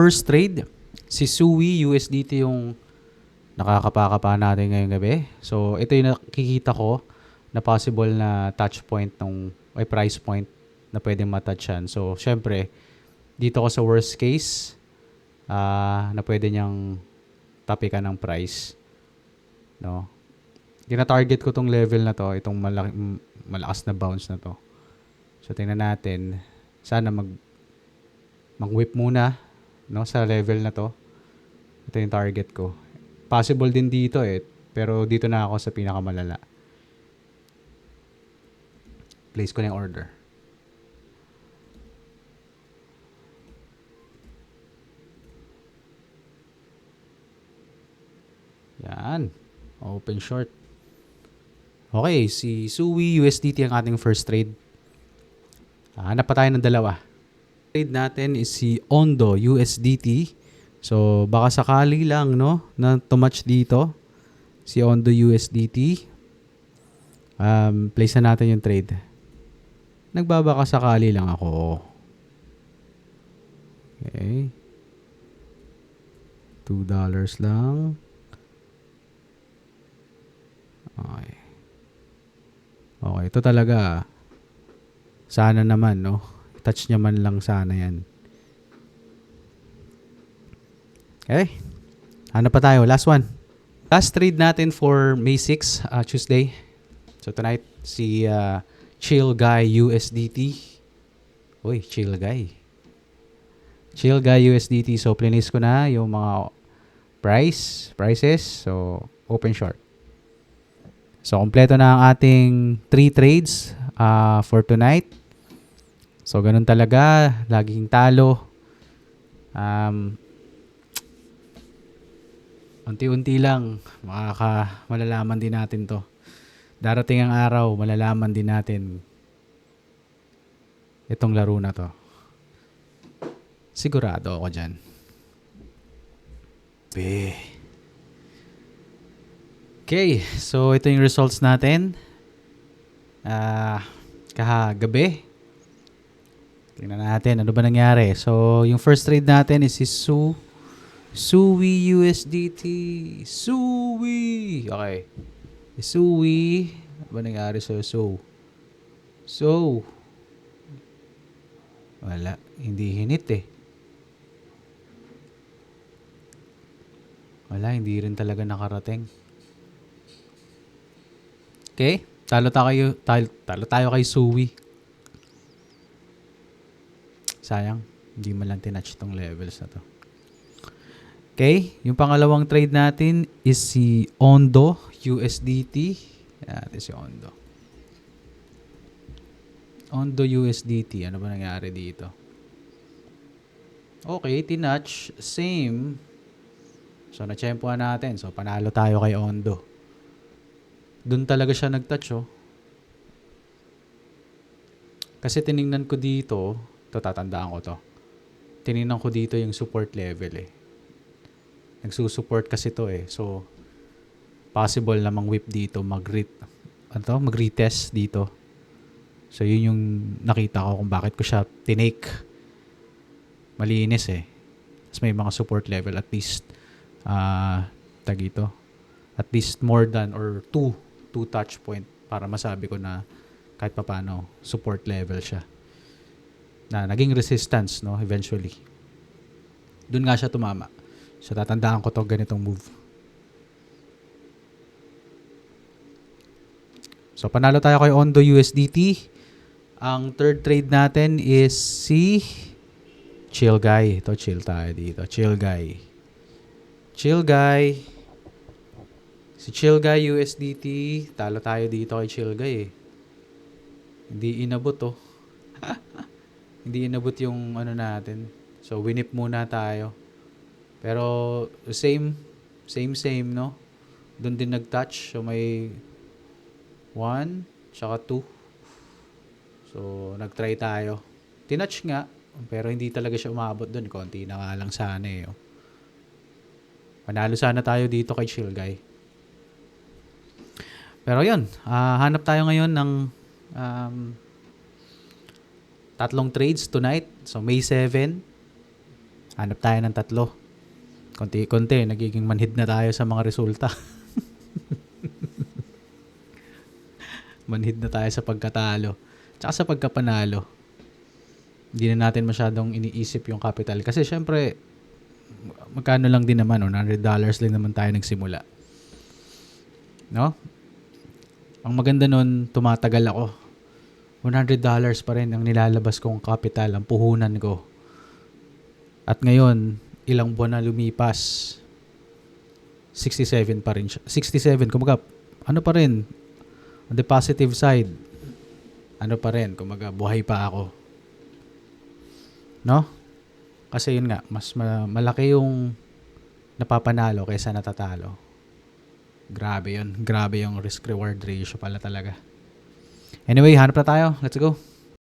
First trade, si Sui USDT yung nakakapakapa natin ngayong gabi. So, ito yung nakikita ko na possible na touch point ay price point na pwedeng matouchan. So, syempre, dito ko sa worst case na pwede niyang tapikan ng price. No? Tina-target ko tong level na to, itong malakas na bounce na to. So, tingnan natin. Sana mag-whip muna, no, sa level na to. Ito yung target ko. Possible din dito pero dito na ako sa pinakamalala. Place ko na yung order. Yan. Open short. Okay, si Sui USDT ang ating first trade. Hanap pa tayo ng dalawa. Trade natin is si Ondo USDT. So, baka sakali lang, no, na to-match dito. Si Ondo USDT. Place na natin yung trade. Nagbabaka sakali lang ako. Okay. $2 lang. Okay. Okay, ito talaga. Sana naman, no? Touch niya man lang sana yan. Okay. Hanap pa tayo. Last one. Last trade natin for May 6, Tuesday. So tonight, si Chill Guy USDT. Uy, Chill Guy. Chill Guy USDT. So, plinis ko na yung mga prices. So, open short. So, kompleto na ang ating 3 trades for tonight. So, ganun talaga. Laging talo. Unti-unti lang. Malalaman din natin to. Darating ang araw, malalaman din natin itong laro na to. Sigurado ako dyan. Okay, so ito yung results natin. Kahagabi. Tingnan natin, ano ba nangyari? So, yung first trade natin is si Sui USDT. Sui! Okay. Sui. Ano ba nangyari sa wala. Hindi hinit Wala, hindi rin talaga nakarating. Okay? Talo tayo kay Sui. Sayang. Hindi man lang tinatch itong levels na to. Okay? Yung pangalawang trade natin is si Ondo USDT. Yan, si Ondo. Ondo USDT. Ano ba nangyari dito? Okay, tinatch. Same. So, na-tsempohan natin. So, panalo tayo kay Ondo. Doon talaga siya nag-touch, Kasi tiningnan ko dito, tatandaan ko to. Tiningnan ko dito yung support level, Nagsusupport kasi to, So, possible na mang-whip dito, mag-retest dito. So, yun yung nakita ko kung bakit ko siya tinake. Malinis, Tapos may mga support level at least at least more than or two touch point para masabi ko na kahit papaano support level siya na naging resistance, no, eventually. Doon nga siya tumama. So, tatandaan ko to ganitong move. So, panalo tayo kay Ondo USDT. Ang third trade natin is si Chill Guy. Ito, chill tayo dito. Chill Guy. Si Chill Guy USDT. Talo tayo dito kay Chill Guy, Hindi inabot, Hindi inabot yung ano natin. So, winip muna tayo. Pero, same, no? Doon din nag-touch. So, may 1, tsaka 2. So, nag-try tayo. Tinouch nga, pero hindi talaga siya umabot doon. Konti na nga lang sana, Panalo sana tayo dito kay Chill Guy. Pero yun, hanap tayo ngayon ng tatlong trades tonight. So, May 7. Hanap tayo ng tatlo. Konti-konti, nagiging manhid na tayo sa mga resulta. Manhid na tayo sa pagkatalo. Tsaka sa pagkapanalo. Hindi na natin masyadong iniisip yung capital. Kasi syempre, magkano lang din naman, $100 lang naman tayo nagsimula. No? Ang maganda nun, tumatagal ako. $100 pa rin ang nilalabas kong capital, ang puhunan ko. At ngayon, ilang buwan na lumipas, 67 pa rin siya. 67, kumbaga, ano pa rin, on the positive side, ano pa rin, kumbaga, buhay pa ako. No? Kasi yun nga, mas malaki yung napapanalo kaysa natatalo. Grabe yun. Grabe yung risk-reward ratio pala talaga. Anyway, hanap na tayo. Let's go.